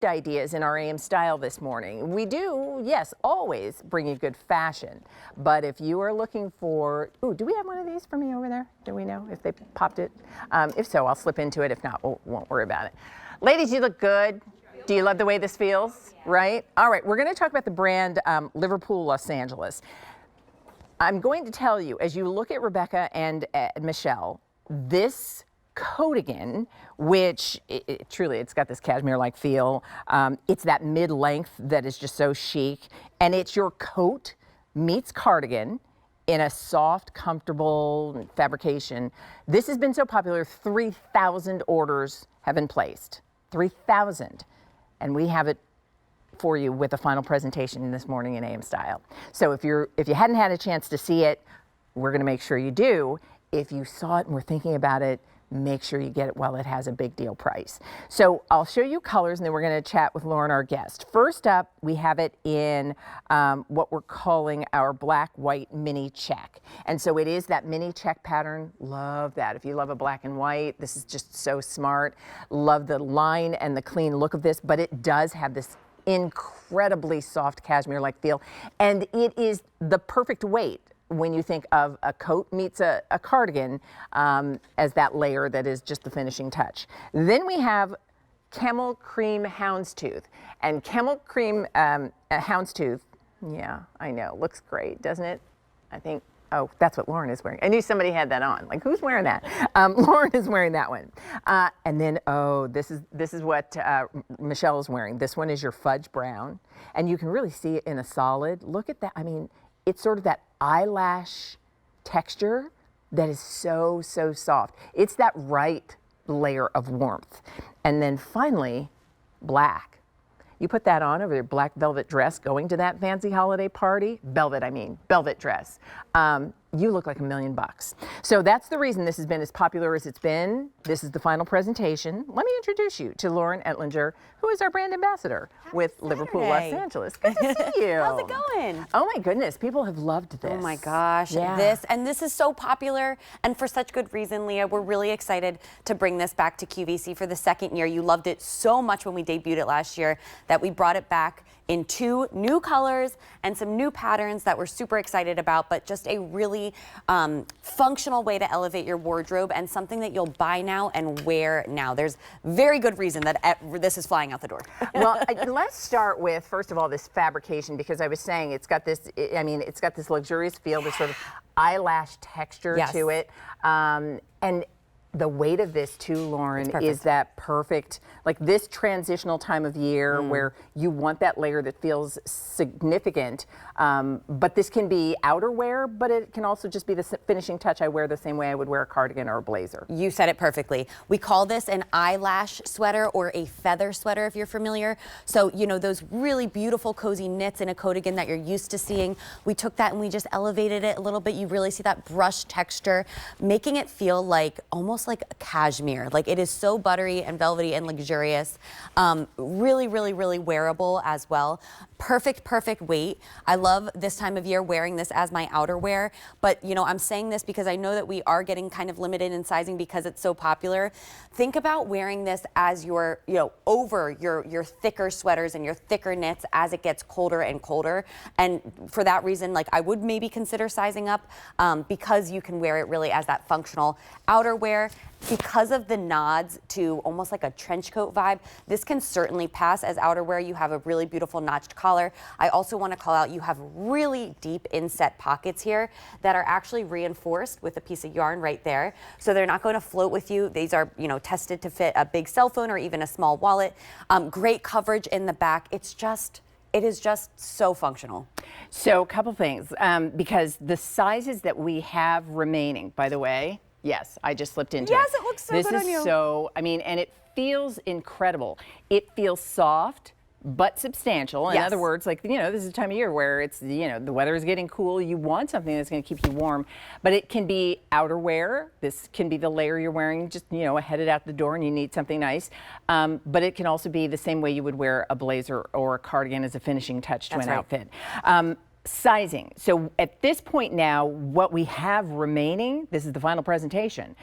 ideas in our AM style this morning. We do, yes, always bring you good fashion. But if you are looking for, ooh, do we have one of these for me over there? Do we know if they popped it? If so, I'll slip into it. If not, won't worry about it. Ladies, you look good. Do you love the way this feels? Right? All right, we're going to talk about the brand Liverpool Los Angeles. I'm going to tell you, as you look at Rebecca and Michelle, this Coatigan, which truly, it's got this cashmere-like feel. It's that mid-length that is just so chic, and it's your coat meets cardigan in a soft, comfortable fabrication. This has been so popular, 3,000 orders have been placed. 3,000, and we have it for you with a final presentation this morning in AM style. So if you hadn't had a chance to see it, we're going to make sure you do. If you saw it and were thinking about it, make sure you get it while it has a big deal price. So I'll show you colors and then we're going to chat with Lauren, our guest. First up, we have it in what we're calling our black, white mini check. And so it is that mini check pattern. Love that. If you love a black and white, this is just so smart. Love the line and the clean look of this, but it does have this incredibly soft cashmere-like feel. And it is the perfect weight when you think of a coat meets a cardigan as that layer that is just the finishing touch. Then we have camel cream houndstooth. And camel cream houndstooth, yeah, I know, looks great, doesn't it? I think, oh, that's what Lauren is wearing. I knew somebody had that on. Like, who's wearing that? Lauren is wearing that one. And then, oh, this is what Michelle is wearing. This one is your fudge brown. And you can really see it in a solid. Look at that. I mean, it's sort of that eyelash texture that is so, so soft. It's that right layer of warmth. And then finally, black. You put that on over your black velvet dress going to that fancy holiday party, velvet dress. You look like $1,000,000. So that's the reason this has been as popular as it's been. This is the final presentation. Let me introduce you to Lauren Ettlinger, who is our brand ambassador with Liverpool Los Angeles. Good to see you. How's it going? Oh my goodness, people have loved this. Oh my gosh, yeah. This is so popular, and for such good reason, Leah. We're really excited to bring this back to QVC for the second year. You loved it so much when we debuted it last year that we brought it back in 2 new colors and some new patterns that we're super excited about, but just a really functional way to elevate your wardrobe and something that you'll buy now and wear now. There's very good reason that this is flying out the door. Well, let's start with, first of all, this fabrication, because I was saying it's got this, I mean, it's got this luxurious feel, this sort of eyelash texture to it. And the weight of this too, Lauren, is that perfect, like this transitional time of year where you want that layer that feels significant, but this can be outerwear, but it can also just be the finishing touch. I wear the same way I would wear a cardigan or a blazer. You said it perfectly. We call this an eyelash sweater or a feather sweater if you're familiar. So, you know, those really beautiful cozy knits in a Coatigan that you're used to seeing, we took that and we just elevated it a little bit. You really see that brush texture, making it feel like almost like a cashmere. Like, it is so buttery and velvety and luxurious. Really, really, really wearable as well. Perfect weight. I love this time of year wearing this as my outerwear, but you know, I'm saying this because I know that we are getting kind of limited in sizing because it's so popular. Think about wearing this as your, you know, over your thicker sweaters and your thicker knits as it gets colder and colder. And for that reason, like, I would maybe consider sizing up because you can wear it really as that functional outerwear. Because of the nods to almost like a trench coat vibe, this can certainly pass as outerwear. You have a really beautiful notched collar. I also want to call out, you have really deep inset pockets here that are actually reinforced with a piece of yarn right there. So they're not going to float with you. These are, you know, tested to fit a big cell phone or even a small wallet. Great coverage in the back. It is just so functional. So a couple things, because the sizes that we have remaining, by the way, yes, I just slipped into it. Yes, it looks so good on you. This is so, I mean, and it feels incredible. It feels soft, but substantial. In other words, like, you know, this is a time of year where it's, you know, the weather is getting cool. You want something that's going to keep you warm, but it can be outerwear. This can be the layer you're wearing, just, you know, headed out the door and you need something nice. But it can also be the same way you would wear a blazer or a cardigan as a finishing touch to an outfit. Sizing. So at this point now, what we have remaining, this is the final presentation.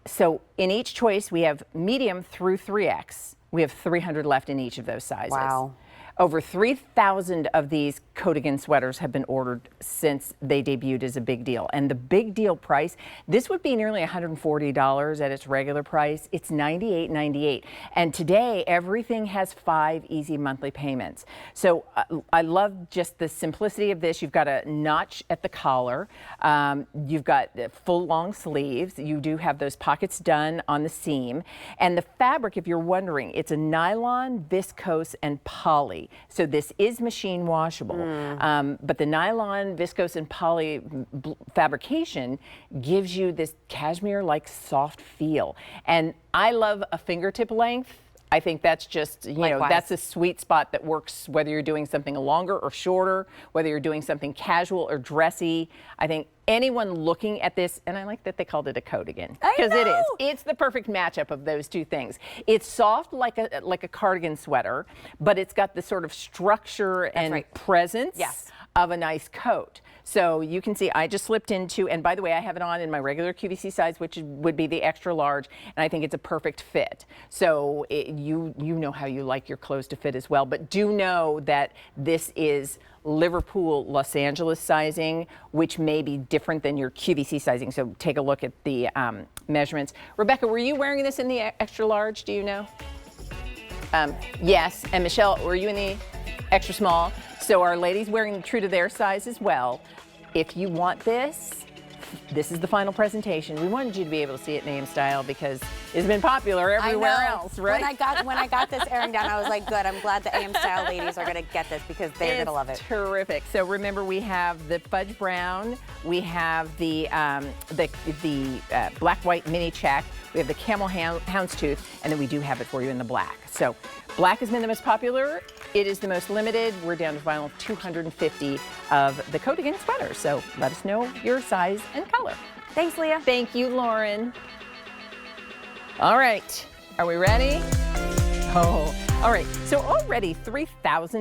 So in each choice, we have medium through 3X. We have 300 left in each of those sizes. Wow. Over 3,000 of these Coatigan sweaters have been ordered since they debuted as a big deal. And the big deal price, this would be nearly $140 at its regular price. It's $98.98. And today, everything has 5 easy monthly payments. So I love just the simplicity of this. You've got a notch at the collar. You've got full long sleeves. You do have those pockets done on the seam. And the fabric, if you're wondering, it's a nylon, viscose, and poly. So this is machine washable, but the nylon, viscose, and poly fabrication gives you this cashmere-like soft feel. And I love a fingertip length. I think that's just, you know, that's a sweet spot that works whether you're doing something longer or shorter, whether you're doing something casual or dressy. I think anyone looking at this, and I like that they called it a Coatigan, because it is. It's the perfect matchup of those two things. It's soft like a cardigan sweater, but it's got the sort of structure and presence of a nice coat. So you can see I just slipped into, and by the way, I have it on in my regular QVC size, which would be the extra large, and I think it's a perfect fit. So you know how you like your clothes to fit as well, but do know that this is Liverpool Los Angeles sizing, which may be different than your QVC sizing. So take a look at the measurements. Rebecca, were you wearing this in the extra large? Do you know? Yes. And Michelle, were you in the extra small? So our ladies wearing true to their size as well. If you want this, this is the final presentation. We wanted you to be able to see it in AM style because it's been popular everywhere else, right? When I got this airing down, I was like, good, I'm glad the AM style ladies are gonna get this because they're gonna love it. Terrific. So remember, we have the fudge brown, we have the black white mini check, we have the camel houndstooth, and then we do have it for you in the black. So black has been the most popular. It is the most limited. We're down to final 250 of the Coatigan sweaters. So let us know your size and color. Thanks, Leah. Thank you, Lauren. All right, are we ready? Oh, all right. So already 3,000